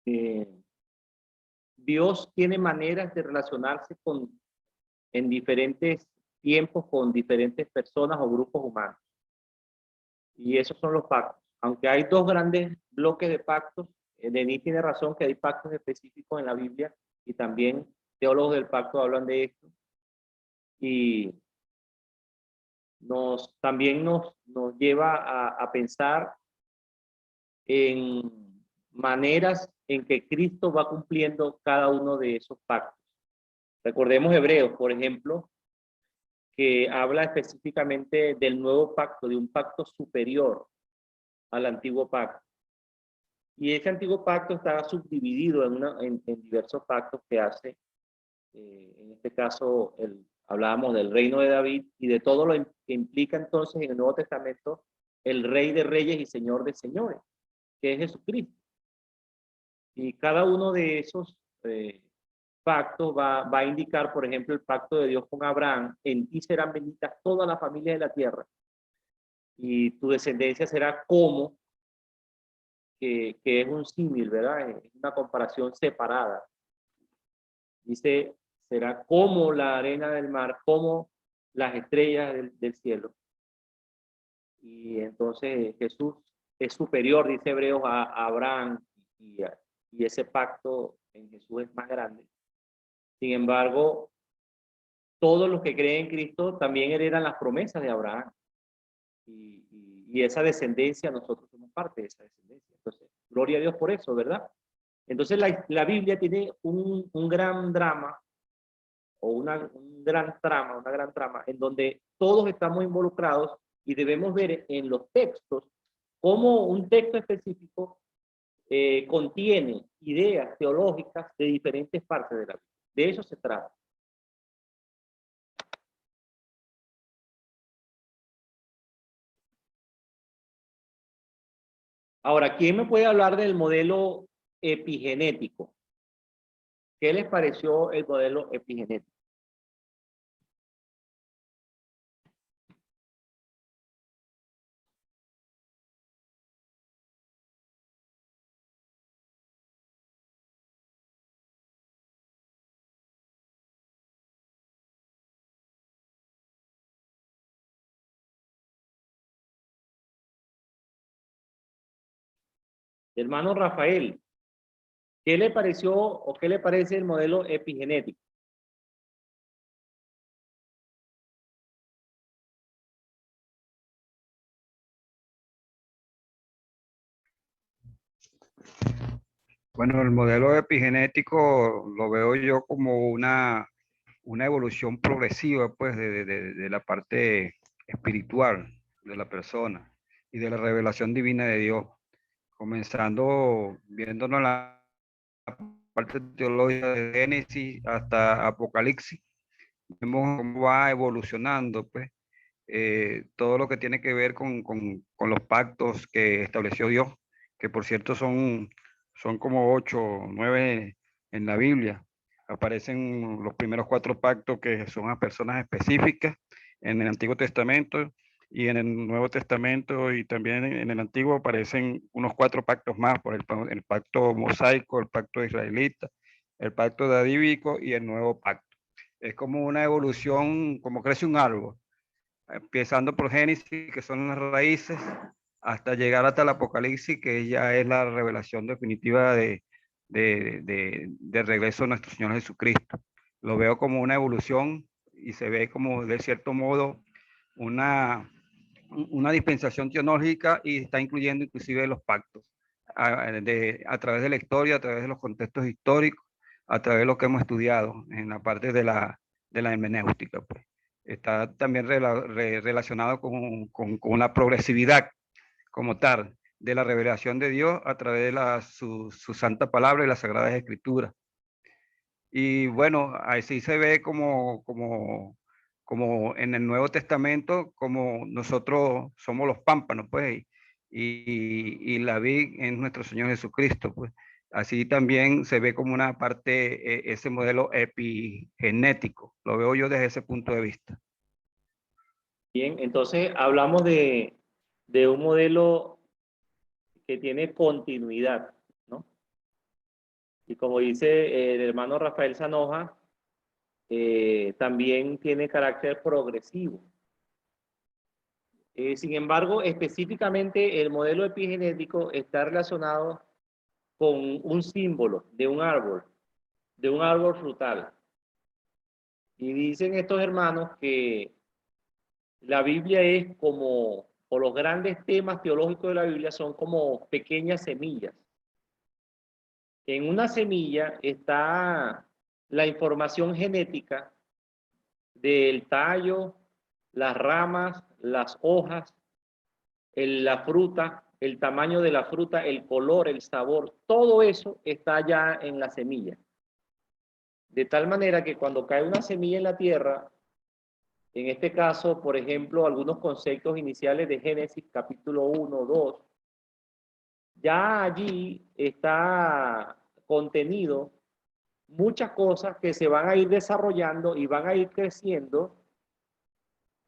eh, Dios tiene maneras de relacionarse en diferentes tiempos con diferentes personas o grupos humanos. Y esos son los pactos. Aunque hay dos grandes bloques de pactos, Denis tiene razón que hay pactos específicos en la Biblia y también teólogos del pacto hablan de esto. Y también nos lleva a pensar en maneras en que Cristo va cumpliendo cada uno de esos pactos. Recordemos Hebreos, por ejemplo, que habla específicamente del nuevo pacto, de un pacto superior al antiguo pacto. Y ese antiguo pacto está subdividido en diversos pactos que hace, en este caso, hablábamos del reino de David y de todo lo que implica entonces en el Nuevo Testamento el Rey de Reyes y Señor de Señores, que es Jesucristo. Y cada uno de esos pactos va a indicar, por ejemplo, el pacto de Dios con Abraham: en ti serán benditas todas las familias de la tierra y tu descendencia será como, que es un símil, ¿verdad? Es una comparación separada. Dice, será como la arena del mar, como las estrellas del cielo. Y entonces Jesús es superior, dice Hebreos, a Abraham, y ese pacto en Jesús es más grande. Sin embargo, todos los que creen en Cristo también heredan las promesas de Abraham. Y esa descendencia, nosotros somos parte de esa descendencia. Entonces, gloria a Dios por eso, ¿verdad? Entonces, la Biblia tiene un gran drama, o una gran trama, en donde todos estamos involucrados y debemos ver en los textos cómo un texto específico contiene ideas teológicas de diferentes partes de la Biblia. De eso se trata. Ahora, ¿quién me puede hablar del modelo epigenético? ¿Qué les pareció el modelo epigenético? Hermano Rafael, ¿qué le pareció o qué le parece el modelo epigenético? Bueno, el modelo epigenético lo veo yo como una evolución progresiva, pues, de la parte espiritual de la persona y de la revelación divina de Dios, comenzando viéndonos la parte teológica de Génesis hasta Apocalipsis. Vemos cómo va evolucionando, pues, todo lo que tiene que ver con los pactos que estableció Dios, que por cierto son como 8 o 9 en la Biblia. Aparecen los primeros 4 pactos que son a personas específicas en el Antiguo Testamento, y en el Nuevo Testamento y también en el Antiguo aparecen unos 4 pactos más, por el pacto mosaico, el pacto israelita, el pacto davídico y el nuevo pacto. Es como una evolución, como crece un árbol, empezando por Génesis, que son las raíces, hasta llegar hasta el Apocalipsis, que ya es la revelación definitiva de regreso a nuestro Señor Jesucristo. Lo veo como una evolución y se ve como, de cierto modo, una dispensación teológica, y está incluyendo inclusive los pactos a través de la historia, a través de los contextos históricos, a través de lo que hemos estudiado en la parte de la hermenéutica, pues. Está también relacionado con la progresividad como tal de la revelación de Dios a través de su santa palabra y las sagradas escrituras. Y bueno, así se ve como en el Nuevo Testamento, como nosotros somos los pámpanos, pues, y la vid es nuestro Señor Jesucristo, pues. Así también se ve como una parte, ese modelo epigenético. Lo veo yo desde ese punto de vista. Bien, entonces hablamos de un modelo que tiene continuidad, ¿no? Y como dice el hermano Rafael Sanoja, también tiene carácter progresivo. Sin embargo, específicamente el modelo epigenético está relacionado con un símbolo de un árbol frutal. Y dicen estos hermanos que la Biblia es como, o los grandes temas teológicos de la Biblia son como pequeñas semillas. En una semilla está la información genética del tallo, las ramas, las hojas, la fruta, el tamaño de la fruta, el color, el sabor, todo eso está ya en la semilla. De tal manera que cuando cae una semilla en la tierra, en este caso, por ejemplo, algunos conceptos iniciales de Génesis capítulo 1, 2, ya allí está contenido muchas cosas que se van a ir desarrollando y van a ir creciendo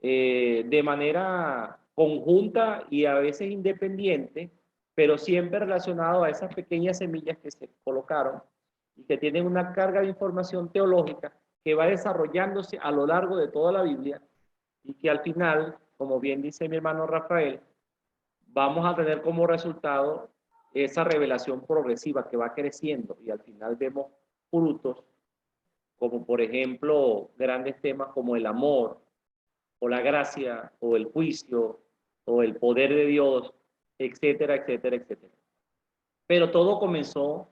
de manera conjunta y a veces independiente, pero siempre relacionado a esas pequeñas semillas que se colocaron y que tienen una carga de información teológica que va desarrollándose a lo largo de toda la Biblia y que al final, como bien dice mi hermano Rafael, vamos a tener como resultado esa revelación progresiva que va creciendo y al final vemos frutos como por ejemplo grandes temas como el amor o la gracia o el juicio o el poder de Dios, etcétera, etcétera, etcétera. Pero todo comenzó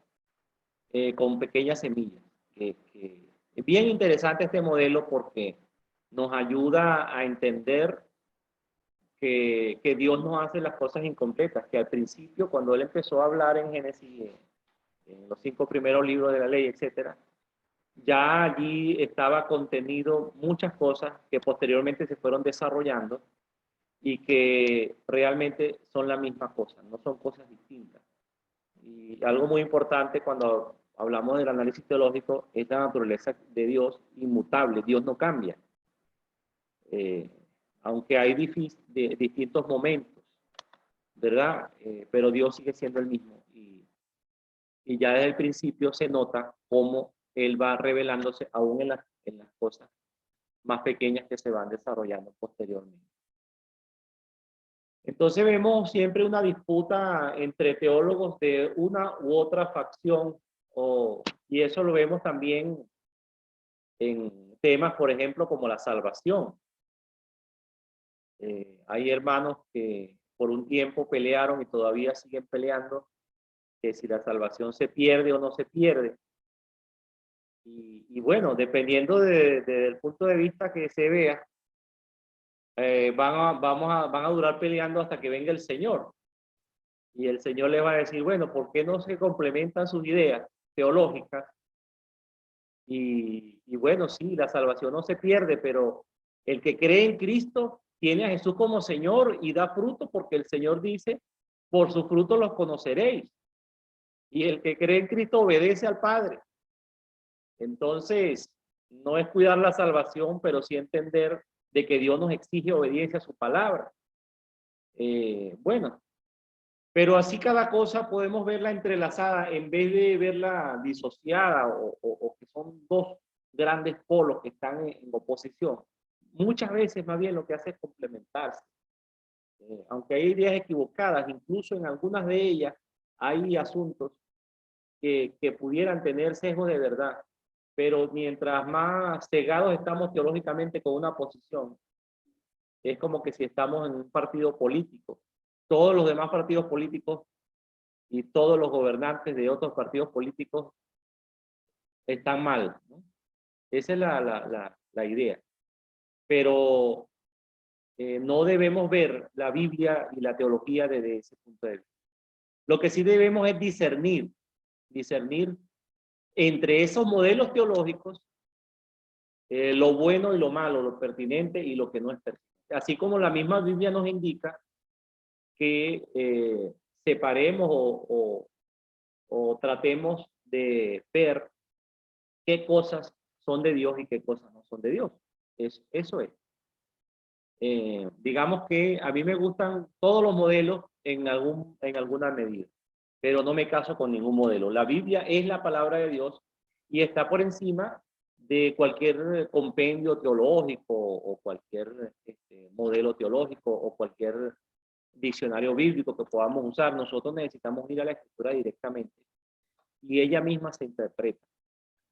con pequeñas semillas. Es bien interesante este modelo porque nos ayuda a entender que Dios no hace las cosas incompletas, que al principio, cuando Él empezó a hablar en Génesis, en los 5 primeros libros de la ley, etcétera, ya allí estaba contenido muchas cosas que posteriormente se fueron desarrollando y que realmente son la misma cosa, no son cosas distintas. Y algo muy importante cuando hablamos del análisis teológico es la naturaleza de Dios inmutable, Dios no cambia. Aunque hay distintos momentos, ¿verdad? Pero Dios sigue siendo el mismo. Y ya desde el principio se nota cómo Él va revelándose aún en las cosas más pequeñas que se van desarrollando posteriormente. Entonces vemos siempre una disputa entre teólogos de una u otra facción, y eso lo vemos también en temas, por ejemplo, como la salvación. Hay hermanos que por un tiempo pelearon y todavía siguen peleando, que si la salvación se pierde o no se pierde. Y bueno, dependiendo del punto de vista que se vea, van a durar peleando hasta que venga el Señor. Y el Señor le va a decir, bueno, ¿por qué no se complementan sus ideas teológicas? Y bueno, sí, la salvación no se pierde, pero el que cree en Cristo tiene a Jesús como Señor y da fruto porque el Señor dice, por sus frutos los conoceréis. Y el que cree en Cristo obedece al Padre. Entonces, no es cuidar la salvación, pero sí entender de que Dios nos exige obediencia a su palabra. Bueno, pero así cada cosa podemos verla entrelazada en vez de verla disociada o que son dos grandes polos que están en oposición. Muchas veces más bien lo que hace es complementarse. Aunque hay ideas equivocadas, incluso en algunas de ellas hay asuntos que pudieran tener sesgo de verdad. Pero mientras más cegados estamos teológicamente con una posición, es como que si estamos en un partido político. Todos los demás partidos políticos y todos los gobernantes de otros partidos políticos están mal, ¿no? Esa es la idea. Pero no debemos ver la Biblia y la teología desde ese punto de vista. Lo que sí debemos es discernir entre esos modelos teológicos lo bueno y lo malo, lo pertinente y lo que no es pertinente. Así como la misma Biblia nos indica que separemos o tratemos de ver qué cosas son de Dios y qué cosas no son de Dios. Eso es. Digamos que a mí me gustan todos los modelos en alguna medida, pero no me caso con ningún modelo. La Biblia es la palabra de Dios y está por encima de cualquier compendio teológico o cualquier modelo teológico o cualquier diccionario bíblico que podamos usar. Nosotros necesitamos ir a la escritura directamente y ella misma se interpreta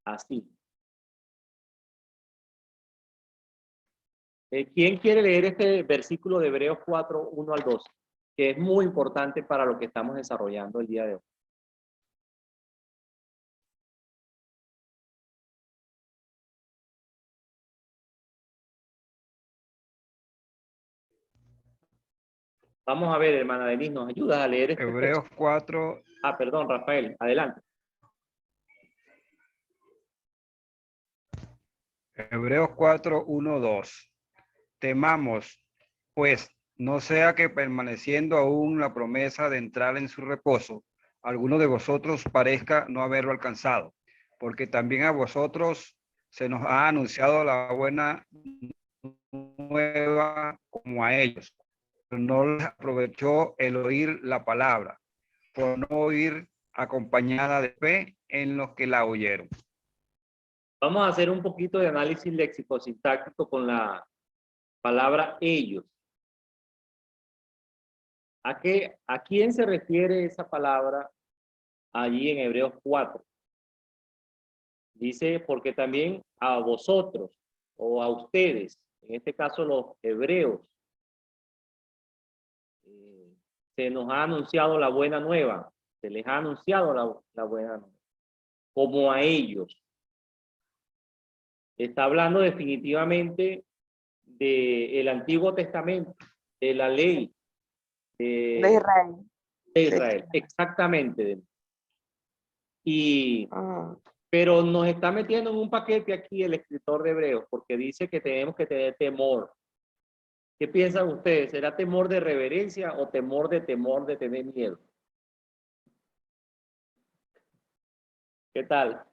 así. ¿Quién quiere leer este versículo de Hebreos 4, 1 al 2? Que es muy importante para lo que estamos desarrollando el día de hoy. Vamos a ver, hermana Denise, ¿nos ayudas a leer este Hebreos texto? 4, Ah, perdón, Rafael, adelante. Hebreos 4, 1, 2. Temamos, pues, no sea que permaneciendo aún la promesa de entrar en su reposo, alguno de vosotros parezca no haberlo alcanzado, porque también a vosotros se nos ha anunciado la buena nueva como a ellos. Pero no les aprovechó el oír la palabra, por no oír acompañada de fe en los que la oyeron. Vamos a hacer un poquito de análisis léxico-sintáctico con la palabra ellos. ¿A quién se refiere esa palabra allí en Hebreos 4? Dice, porque también a vosotros o a ustedes, en este caso los hebreos, se nos ha anunciado la buena nueva, se les ha anunciado la buena nueva, como a ellos. Está hablando definitivamente del Antiguo Testamento, de la ley De Israel. de Israel, exactamente. Y, Ah, pero nos está metiendo en un paquete aquí el escritor de Hebreos, porque dice que tenemos que tener temor. ¿Qué piensan ustedes? ¿Será temor de reverencia o temor de tener miedo? ¿Qué tal?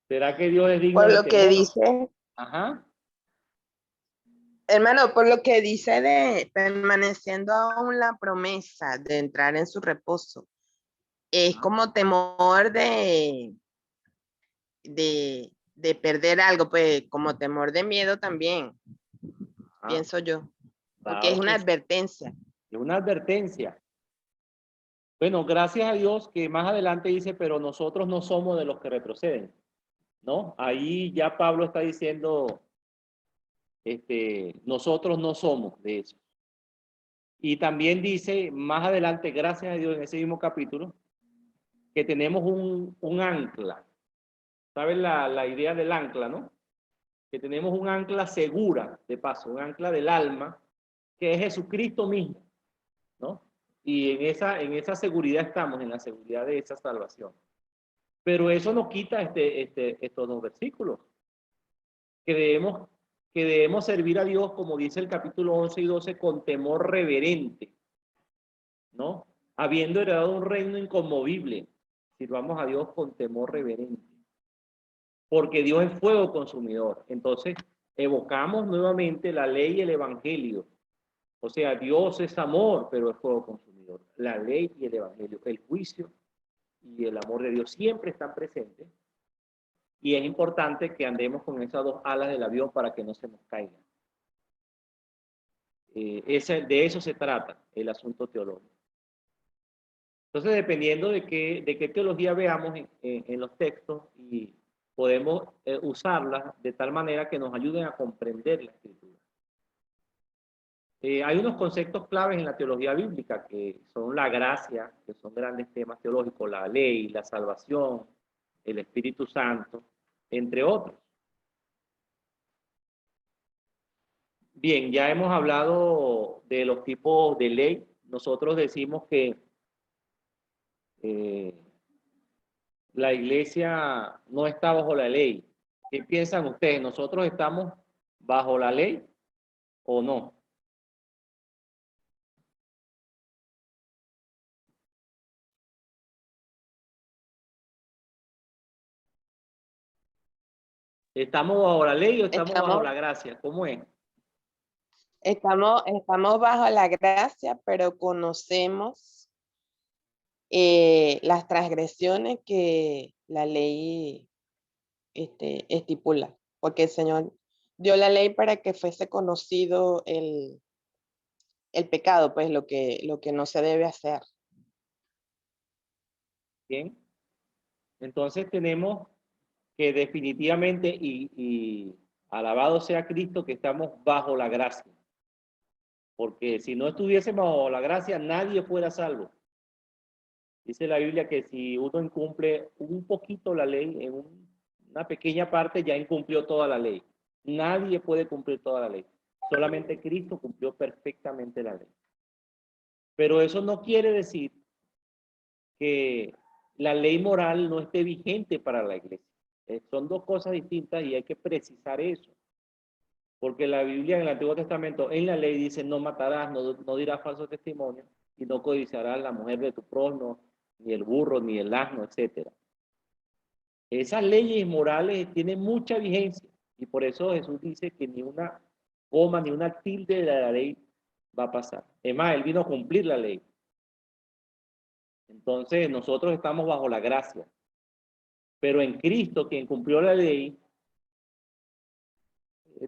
¿Será que Dios es digno por de lo que temor? dice, Ajá. hermano, por lo que dice de permaneciendo aún la promesa de entrar en su reposo, es como temor de perder algo, pues como temor de miedo también, pienso yo, porque es Claro una que sí, advertencia. es una advertencia. Bueno, gracias a Dios que más adelante dice, pero nosotros no somos de los que retroceden, ¿no? Ahí ya Pablo está diciendo, nosotros no somos de eso. Y también dice más adelante, gracias a Dios, en ese mismo capítulo, que tenemos un ancla. ¿Sabes la idea del ancla, no? Que tenemos un ancla segura, de paso, un ancla del alma, que es Jesucristo mismo, ¿no? Y en esa seguridad estamos, en la seguridad de esa salvación. Pero eso no quita estos dos versículos, que debemos, que debemos servir a Dios, como dice el capítulo 11 y 12, con temor reverente, ¿no? Habiendo heredado un reino inconmovible, sirvamos a Dios con temor reverente, porque Dios es fuego consumidor. Entonces, evocamos nuevamente la ley y el evangelio. O sea, Dios es amor, pero es fuego consumidor. La ley y el evangelio, el juicio y el amor de Dios siempre están presentes. Y es importante que andemos con esas dos alas del avión para que no se nos caigan. De eso se trata el asunto teológico. Entonces, dependiendo de qué teología veamos en los textos, y podemos usarlas de tal manera que nos ayuden a comprender la escritura. Hay unos conceptos claves en la teología bíblica que son la gracia, que son grandes temas teológicos, la ley, la salvación, el Espíritu Santo, entre otros. Bien, ya hemos hablado de los tipos de ley. Nosotros decimos que eh, la iglesia no está bajo la ley. ¿Qué piensan ustedes? ¿Nosotros estamos bajo la ley o no? ¿Estamos bajo la ley o estamos bajo Estamos, la gracia? ¿Cómo es? Estamos bajo la gracia, pero conocemos las transgresiones que la ley estipula, porque el Señor dio la ley para que fuese conocido el pecado, pues lo que no se debe hacer. Bien. Entonces tenemos que definitivamente, y alabado sea Cristo, que estamos bajo la gracia. Porque si no estuviésemos bajo la gracia, nadie fuera salvo. Dice la Biblia que si uno incumple un poquito la ley, en una pequeña parte, ya incumplió toda la ley. Nadie puede cumplir toda la ley. Solamente Cristo cumplió perfectamente la ley. Pero eso no quiere decir que la ley moral no esté vigente para la iglesia. Son dos cosas distintas y hay que precisar eso. Porque la Biblia en el Antiguo Testamento, en la ley dice, no matarás, no dirás falso testimonio, y no codiciarás la mujer de tu prójimo, ni el burro, ni el asno, etc. Esas leyes morales tienen mucha vigencia, y por eso Jesús dice que ni una coma, ni una tilde de la ley va a pasar. Es más, Él vino a cumplir la ley. Entonces, nosotros estamos bajo la gracia. Pero en Cristo, quien cumplió la ley,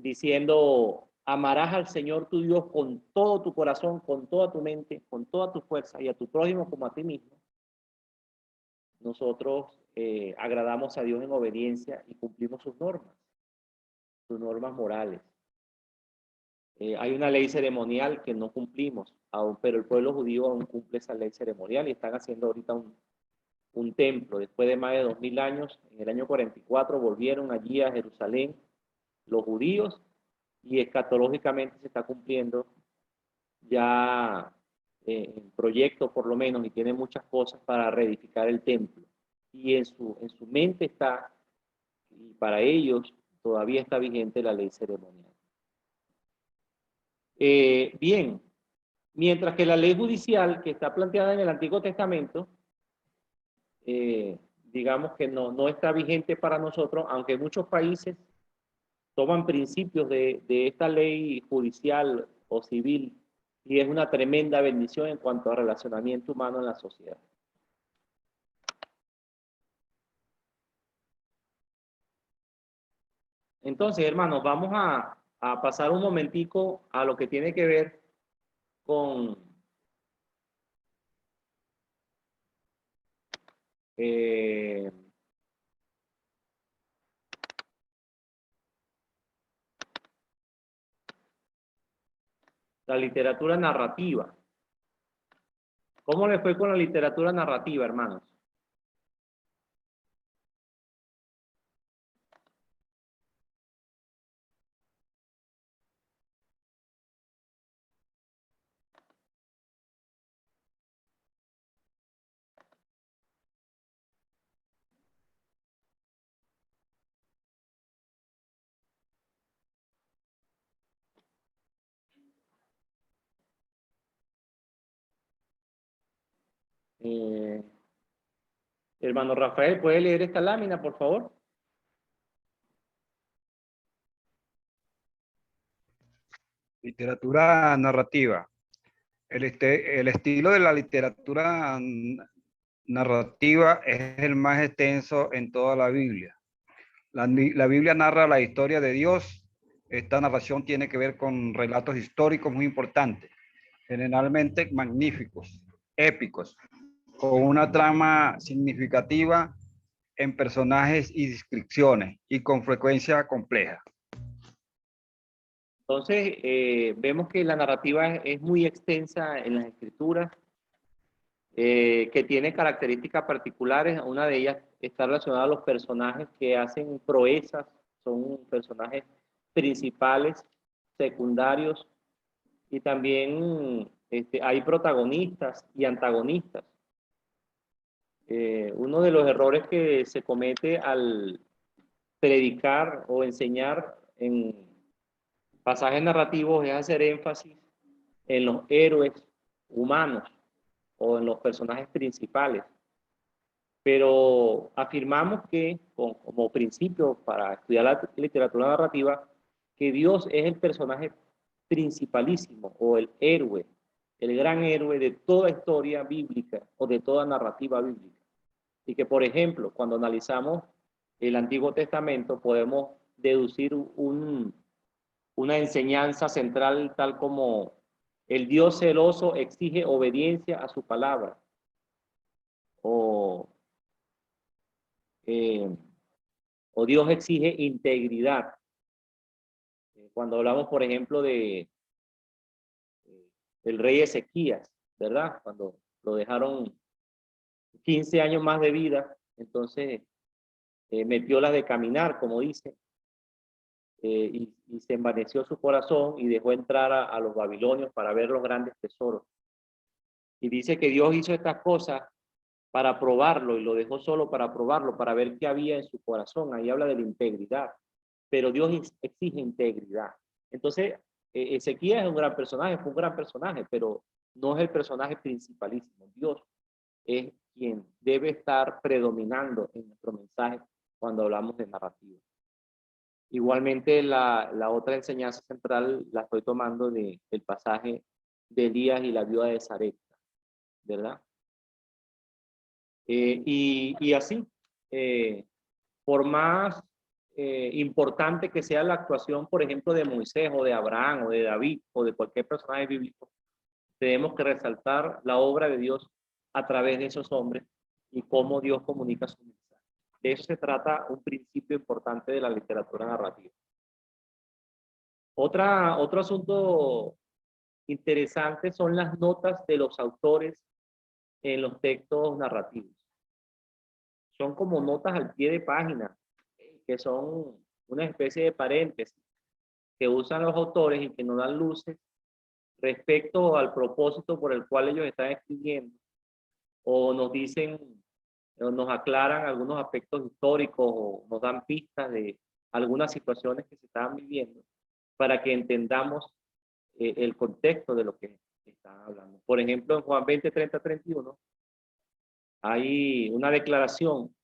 diciendo, amarás al Señor tu Dios con todo tu corazón, con toda tu mente, con toda tu fuerza, y a tu prójimo como a ti mismo, nosotros agradamos a Dios en obediencia y cumplimos sus normas morales. Hay una ley ceremonial que no cumplimos aún, pero el pueblo judío aún cumple esa ley ceremonial y están haciendo ahorita un templo. Después de más de 2000 años, en el año 44, volvieron allí a Jerusalén los judíos y escatológicamente se está cumpliendo ya en proyecto por lo menos, y tiene muchas cosas para reedificar el templo. Y en su mente está, y para ellos todavía está vigente la ley ceremonial. Bien, mientras que la ley judicial que está planteada en el Antiguo Testamento, digamos que no está vigente para nosotros, aunque muchos países toman principios de esta ley judicial o civil, y es una tremenda bendición en cuanto a relacionamiento humano en la sociedad. Entonces, hermanos, vamos a pasar un momentico a lo que tiene que ver con la literatura narrativa. ¿Cómo le fue con la literatura narrativa, hermanos? Hermano Rafael, ¿puede leer esta lámina, por favor? Literatura narrativa. El estilo de la literatura narrativa es el más extenso en toda la Biblia. La Biblia narra la historia de Dios. Esta narración tiene que ver con relatos históricos muy importantes, generalmente magníficos, épicos, con una trama significativa en personajes y descripciones, y con frecuencia compleja. Entonces, vemos que la narrativa es muy extensa en las escrituras, que tiene características particulares. Una de ellas está relacionada a los personajes que hacen proezas, son personajes principales, secundarios, y también hay protagonistas y antagonistas. Uno de los errores que se comete al predicar o enseñar en pasajes narrativos es hacer énfasis en los héroes humanos o en los personajes principales. Pero afirmamos que, como principio para estudiar la literatura narrativa, que Dios es el personaje principalísimo o el héroe, el gran héroe de toda historia bíblica o de toda narrativa bíblica. Y que, por ejemplo, cuando analizamos el Antiguo Testamento, podemos deducir una enseñanza central tal como el Dios celoso exige obediencia a su palabra. O Dios exige integridad. Cuando hablamos, por ejemplo, de el rey Ezequías, ¿verdad? Cuando lo dejaron 15 años más de vida, entonces metió las de caminar, como dice, y se envaneció su corazón y dejó entrar a los babilonios para ver los grandes tesoros. Y dice que Dios hizo estas cosas para probarlo y lo dejó solo para probarlo, para ver qué había en su corazón. Ahí habla de la integridad, pero Dios exige integridad. Entonces, Ezequías es un gran personaje, fue un gran personaje, pero no es el personaje principalísimo. Dios es quien debe estar predominando en nuestro mensaje cuando hablamos de narrativa. Igualmente, la otra enseñanza central la estoy tomando del pasaje de Elías y la viuda de Sarepta, ¿verdad? Y así, por más importante que sea la actuación, por ejemplo, de Moisés o de Abraham o de David o de cualquier personaje bíblico, tenemos que resaltar la obra de Dios a través de esos hombres y cómo Dios comunica su mensaje. De eso se trata un principio importante de la literatura narrativa. Otro asunto interesante son las notas de los autores en los textos narrativos. Son como notas al pie de página, que son una especie de paréntesis que usan los autores y que nos dan luces respecto al propósito por el cual ellos están escribiendo, o nos dicen, o nos aclaran algunos aspectos históricos, o nos dan pistas de algunas situaciones que se estaban viviendo, para que entendamos el contexto de lo que están hablando. Por ejemplo, en Juan 20, 30, 31, hay una declaración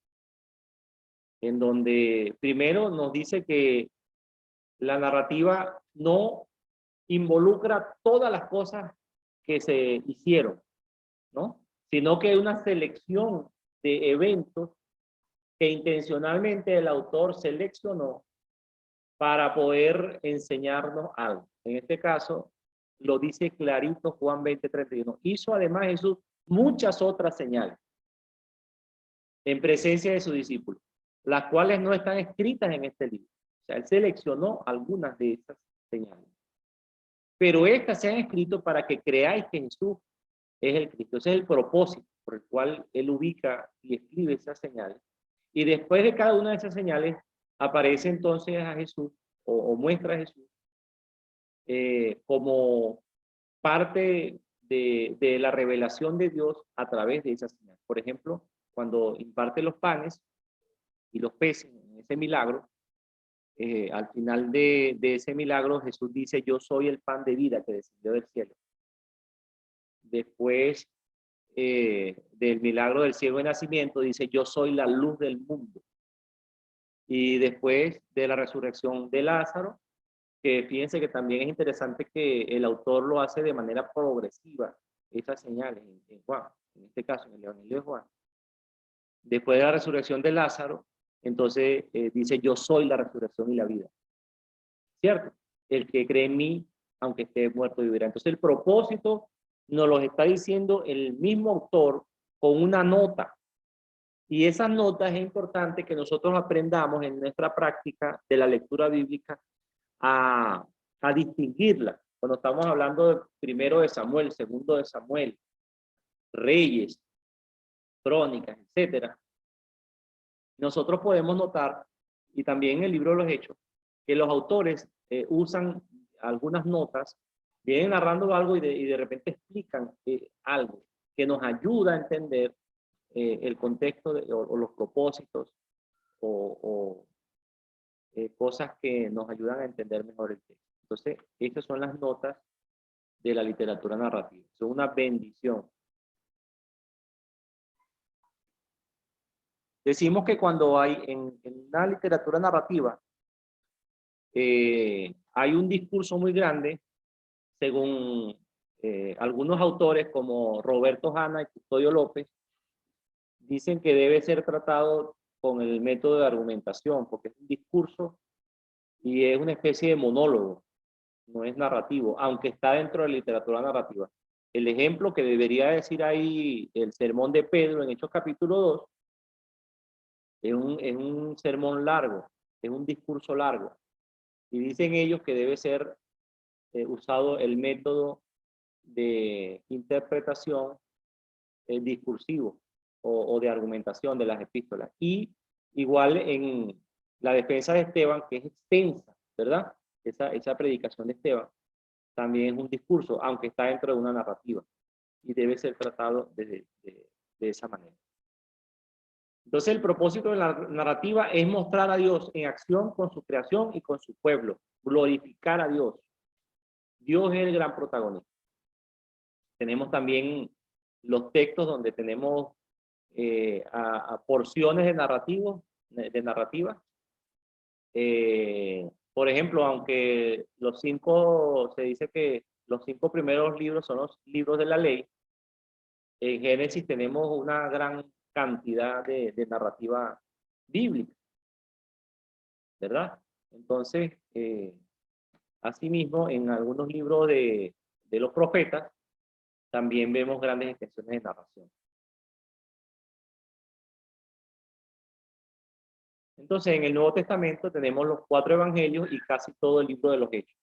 en donde primero nos dice que la narrativa no involucra todas las cosas que se hicieron, ¿no? Sino que hay una selección de eventos que intencionalmente el autor seleccionó para poder enseñarnos algo. En este caso, lo dice clarito Juan 20:31. Hizo además Jesús muchas otras señales en presencia de sus discípulos, las cuales no están escritas en este libro. O sea, él seleccionó algunas de esas señales. Pero estas se han escrito para que creáis que Jesús es el Cristo. Ese es el propósito por el cual él ubica y escribe esas señales. Y después de cada una de esas señales, aparece entonces a Jesús, o muestra a Jesús, como parte de la revelación de Dios a través de esas señales. Por ejemplo, cuando imparte los panes y los peces en ese milagro, al final de ese milagro Jesús dice: yo soy el pan de vida que descendió del cielo. Después del milagro del ciego de nacimiento dice: yo soy la luz del mundo. Y después de la resurrección de Lázaro, que fíjense que también es interesante que el autor lo hace de manera progresiva, esas señales en Juan, en este caso en el Evangelio de Juan. Después de la resurrección de Lázaro, entonces dice: yo soy la resurrección y la vida. ¿Cierto? El que cree en mí, aunque esté muerto, vivirá. Entonces el propósito nos lo está diciendo el mismo autor con una nota. Y esas notas es importante que nosotros aprendamos en nuestra práctica de la lectura bíblica a distinguirla. Cuando estamos hablando de primero de Samuel, segundo de Samuel, Reyes, Crónicas, etcétera, nosotros podemos notar, y también en el libro de los Hechos, que los autores usan algunas notas, vienen narrando algo y de repente explican algo que nos ayuda a entender el contexto o los propósitos o cosas que nos ayudan a entender mejor el texto. Entonces, estas son las notas de la literatura narrativa. Son una bendición. Decimos que cuando hay en una literatura narrativa hay un discurso muy grande según algunos autores como Roberto Hanna y Custodio López, dicen que debe ser tratado con el método de argumentación, porque es un discurso y es una especie de monólogo, no es narrativo, aunque está dentro de la literatura narrativa. El ejemplo que debería decir ahí el sermón de Pedro en Hechos capítulo 2 es un sermón largo, es un discurso largo. Y dicen ellos que debe ser usado el método de interpretación discursivo o de argumentación de las epístolas. Y igual en la defensa de Esteban, que es extensa, ¿verdad? Esa predicación de Esteban también es un discurso, aunque está dentro de una narrativa, y debe ser tratado de esa manera. Entonces, el propósito de la narrativa es mostrar a Dios en acción con su creación y con su pueblo, glorificar a Dios. Dios es el gran protagonista. Tenemos también los textos donde tenemos a porciones de narrativa. Por ejemplo, aunque se dice que los 5 primeros libros son los libros de la ley, en Génesis tenemos una gran cantidad de narrativa bíblica, ¿verdad? Entonces, asimismo, en algunos libros de los profetas, también vemos grandes extensiones de narración. Entonces, en el Nuevo Testamento tenemos los 4 evangelios y casi todo el libro de los Hechos.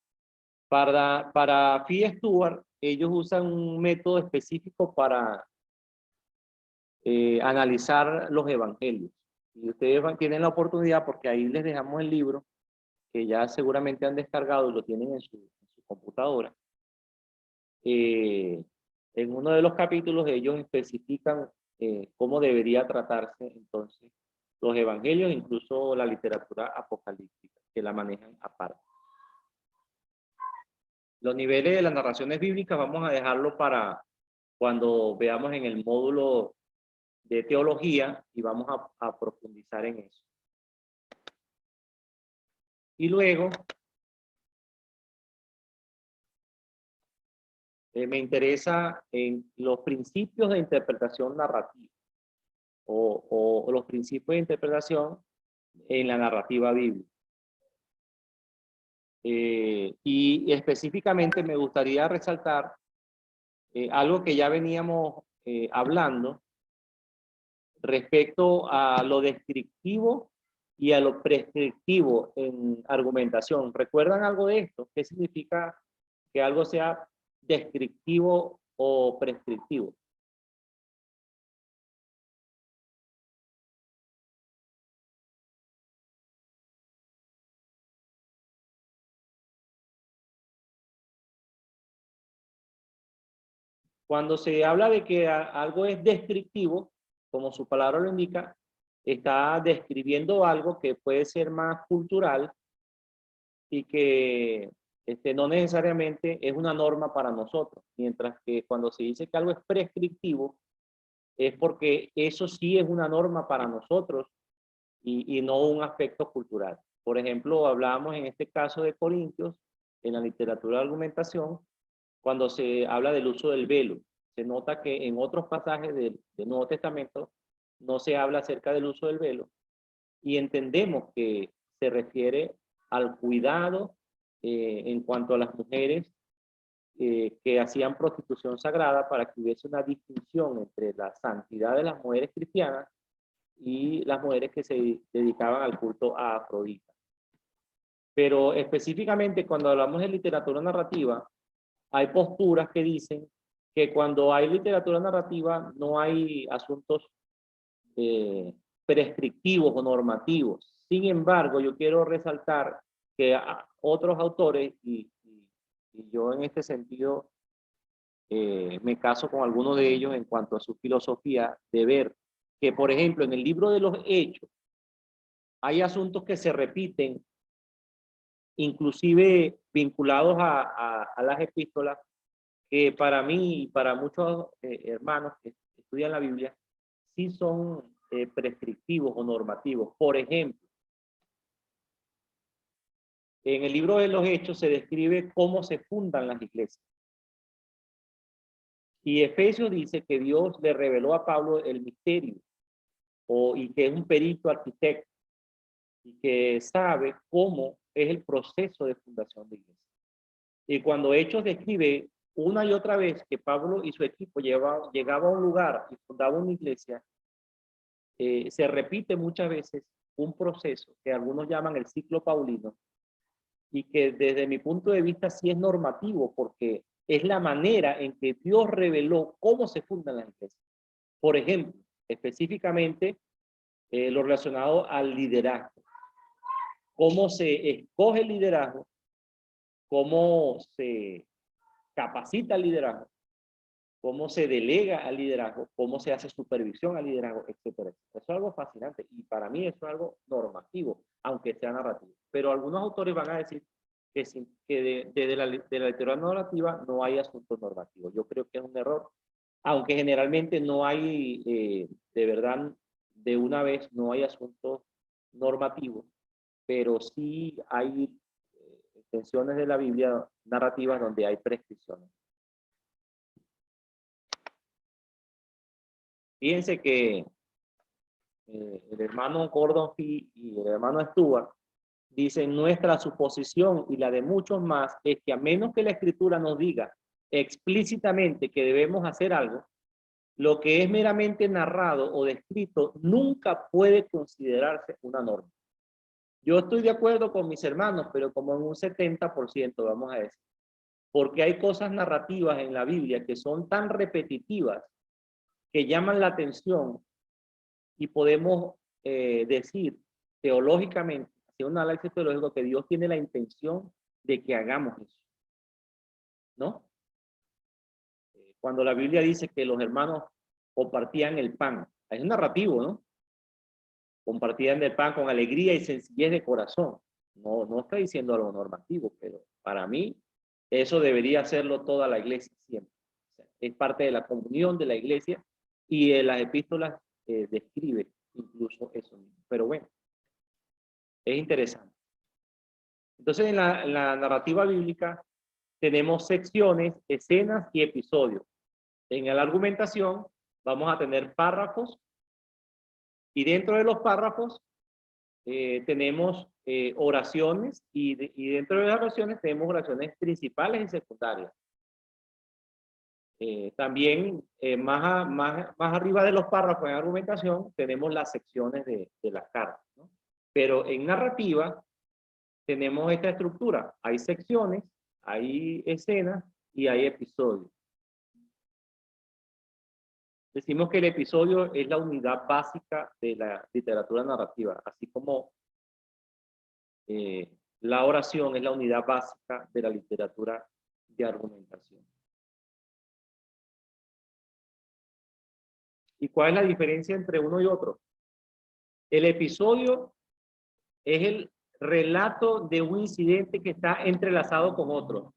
Para Fee Stuart, ellos usan un método específico para analizar los evangelios. Y ustedes tienen la oportunidad, porque ahí les dejamos el libro, que ya seguramente han descargado y lo tienen en su computadora. En uno de los capítulos ellos especifican cómo debería tratarse entonces los evangelios, incluso la literatura apocalíptica, que la manejan aparte. Los niveles de las narraciones bíblicas vamos a dejarlo para cuando veamos en el módulo de teología y vamos a profundizar en eso. Y luego me interesa en los principios de interpretación narrativa o los principios de interpretación en la narrativa bíblica. Y específicamente me gustaría resaltar algo que ya veníamos hablando respecto a lo descriptivo y a lo prescriptivo en argumentación. ¿Recuerdan algo de esto? ¿Qué significa que algo sea descriptivo o prescriptivo? Cuando se habla de que algo es descriptivo, como su palabra lo indica, está describiendo algo que puede ser más cultural y que no necesariamente es una norma para nosotros. Mientras que cuando se dice que algo es prescriptivo, es porque eso sí es una norma para nosotros y no un aspecto cultural. Por ejemplo, hablábamos en este caso de Corintios, en la literatura de argumentación, cuando se habla del uso del velo. Se nota que en otros pasajes del Nuevo Testamento no se habla acerca del uso del velo y entendemos que se refiere al cuidado en cuanto a las mujeres que hacían prostitución sagrada para que hubiese una distinción entre la santidad de las mujeres cristianas y las mujeres que se dedicaban al culto a Afrodita. Pero específicamente cuando hablamos de literatura narrativa, hay posturas que dicen que cuando hay literatura narrativa no hay asuntos prescriptivos o normativos. Sin embargo, yo quiero resaltar que otros autores, y yo en este sentido me caso con algunos de ellos en cuanto a su filosofía de ver que, por ejemplo, en el libro de los Hechos hay asuntos que se repiten, inclusive vinculados a las epístolas, que para mí y para muchos hermanos que estudian la Biblia, sí son prescriptivos o normativos. Por ejemplo, En el libro de los Hechos se describe cómo se fundan las iglesias. Y Efesios dice que Dios le reveló a Pablo el misterio, y que es un perito arquitecto, y que sabe cómo es el proceso de fundación de iglesia. Y cuando Hechos describe una y otra vez que Pablo y su equipo llegaba a un lugar y fundaba una iglesia, se repite muchas veces un proceso que algunos llaman el ciclo paulino, y que desde mi punto de vista sí es normativo, porque es la manera en que Dios reveló cómo se fundan las iglesias. Por ejemplo, específicamente lo relacionado al liderazgo. Cómo se escoge el liderazgo, cómo se capacita el liderazgo, cómo se delega al liderazgo, cómo se hace supervisión al liderazgo, etcétera. Eso es algo fascinante y para mí eso es algo normativo, aunque sea narrativo. Pero algunos autores van a decir que, de la literatura narrativa no hay asuntos normativos. Yo creo que es un error, aunque generalmente no hay, de verdad, de una vez no hay asuntos normativos, pero sí hay extensiones de la Biblia narrativas donde hay prescripciones. Fíjense que el hermano Gordon Fee y el hermano Stuart dicen: nuestra suposición y la de muchos más es que a menos que la escritura nos diga explícitamente que debemos hacer algo, lo que es meramente narrado o descrito nunca puede considerarse una norma. Yo estoy de acuerdo con mis hermanos, pero como en un 70%, vamos a decir, porque hay cosas narrativas en la Biblia que son tan repetitivas que llaman la atención y podemos decir teológicamente, hacer un análisis teológico, que Dios tiene la intención de que hagamos eso, ¿no? Cuando la Biblia dice que los hermanos compartían el pan, es narrativo, ¿no? Compartían el pan con alegría y sencillez de corazón. No está diciendo algo normativo, pero para mí eso debería hacerlo toda la iglesia siempre. O sea, es parte de la comunión de la iglesia y en las epístolas describe incluso eso mismo. Pero bueno, es interesante. Entonces en la narrativa bíblica tenemos secciones, escenas y episodios. En la argumentación vamos a tener párrafos y dentro de los párrafos tenemos oraciones y dentro de las oraciones tenemos oraciones principales y secundarias. También más arriba de los párrafos en argumentación tenemos las secciones de las cartas, ¿no? Pero en narrativa tenemos esta estructura. Hay secciones, hay escenas y hay episodios. Decimos que el episodio es la unidad básica de la literatura narrativa, así como la oración es la unidad básica de la literatura de argumentación. ¿Y cuál es la diferencia entre uno y otro? El episodio es el relato de un incidente que está entrelazado con otro.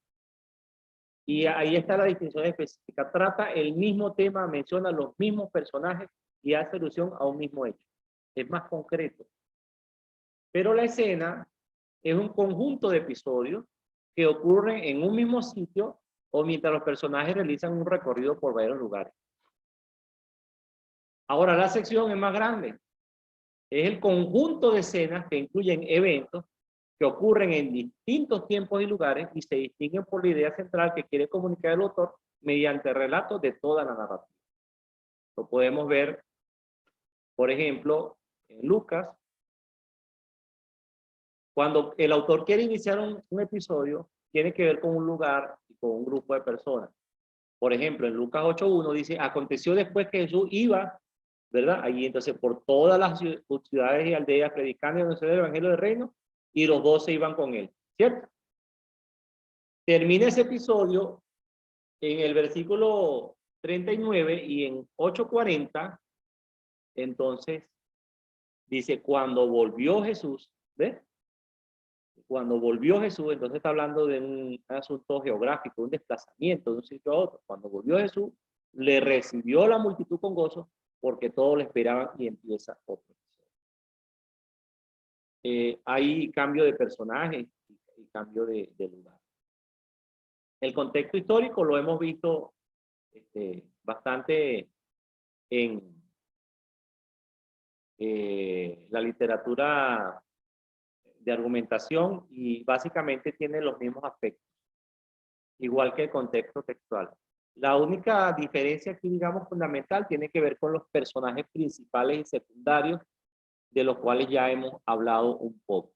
Y ahí está la distinción específica. Trata el mismo tema, menciona los mismos personajes y hace alusión a un mismo hecho. Es más concreto. Pero la escena es un conjunto de episodios que ocurren en un mismo sitio o mientras los personajes realizan un recorrido por varios lugares. Ahora la sección es más grande. Es el conjunto de escenas que incluyen eventos que ocurren en distintos tiempos y lugares y se distinguen por la idea central que quiere comunicar el autor mediante relatos de toda la narrativa. Lo podemos ver, por ejemplo, en Lucas. Cuando el autor quiere iniciar un episodio, tiene que ver con un lugar y con un grupo de personas. Por ejemplo, en Lucas 8:1 dice: aconteció después que Jesús iba, ¿verdad? Allí entonces por todas las ciudades y aldeas predicando y anunciando el evangelio del reino, y los 12 iban con él, ¿cierto? Termina ese episodio en el versículo 39 y en 8:40, entonces dice: cuando volvió Jesús, ¿ves? Cuando volvió Jesús, entonces está hablando de un asunto geográfico, un desplazamiento de un sitio a otro. Cuando volvió Jesús, le recibió la multitud con gozo porque todos le esperaban y empieza otro. Hay cambio de personajes cambio de lugar. El contexto histórico lo hemos visto bastante en la literatura de argumentación y básicamente tiene los mismos aspectos, igual que el contexto textual. La única diferencia aquí, digamos, fundamental tiene que ver con los personajes principales y secundarios, de los cuales ya hemos hablado un poco.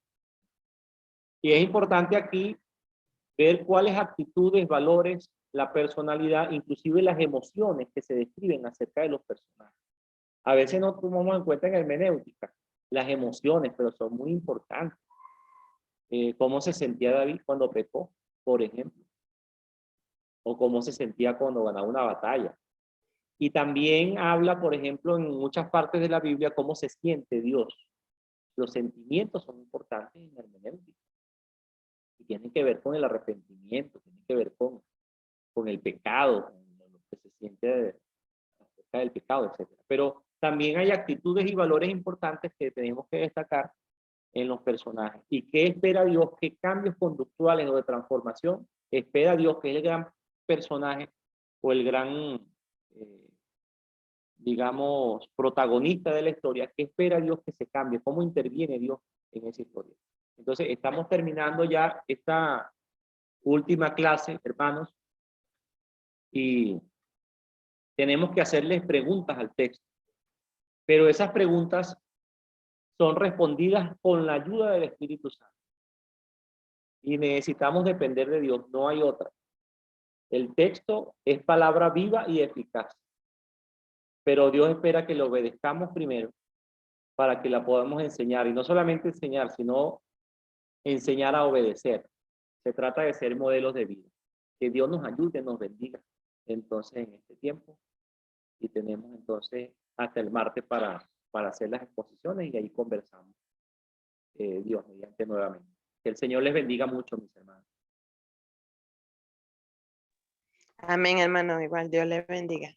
Y es importante aquí ver cuáles actitudes, valores, la personalidad, inclusive las emociones que se describen acerca de los personajes. A veces no tomamos en cuenta en hermenéutica las emociones, pero son muy importantes. Cómo se sentía David cuando pecó, por ejemplo, o cómo se sentía cuando ganaba una batalla. Y también habla, por ejemplo, en muchas partes de la Biblia, cómo se siente Dios. Los sentimientos son importantes en la hermenéutica y tienen que ver con el arrepentimiento, tienen que ver con el pecado, con lo que se siente acerca del pecado, etc. Pero también hay actitudes y valores importantes que tenemos que destacar en los personajes. ¿Y qué espera Dios? ¿Qué cambios conductuales o de transformación espera Dios, que es el gran personaje o el gran, digamos, protagonista de la historia? ¿Qué espera Dios que se cambie? ¿Cómo interviene Dios en esa historia? Entonces, estamos terminando ya esta última clase, hermanos, y tenemos que hacerles preguntas al texto. Pero esas preguntas son respondidas con la ayuda del Espíritu Santo. Y necesitamos depender de Dios, no hay otra. El texto es palabra viva y eficaz. Pero Dios espera que lo obedezcamos primero para que la podamos enseñar. Y no solamente enseñar, sino enseñar a obedecer. Se trata de ser modelos de vida. Que Dios nos ayude, nos bendiga. Entonces, en este tiempo. Y tenemos entonces hasta el martes para hacer las exposiciones y ahí conversamos. Dios mediante nuevamente. Que el Señor les bendiga mucho, mis hermanos. Amén, hermano. Igual Dios les bendiga.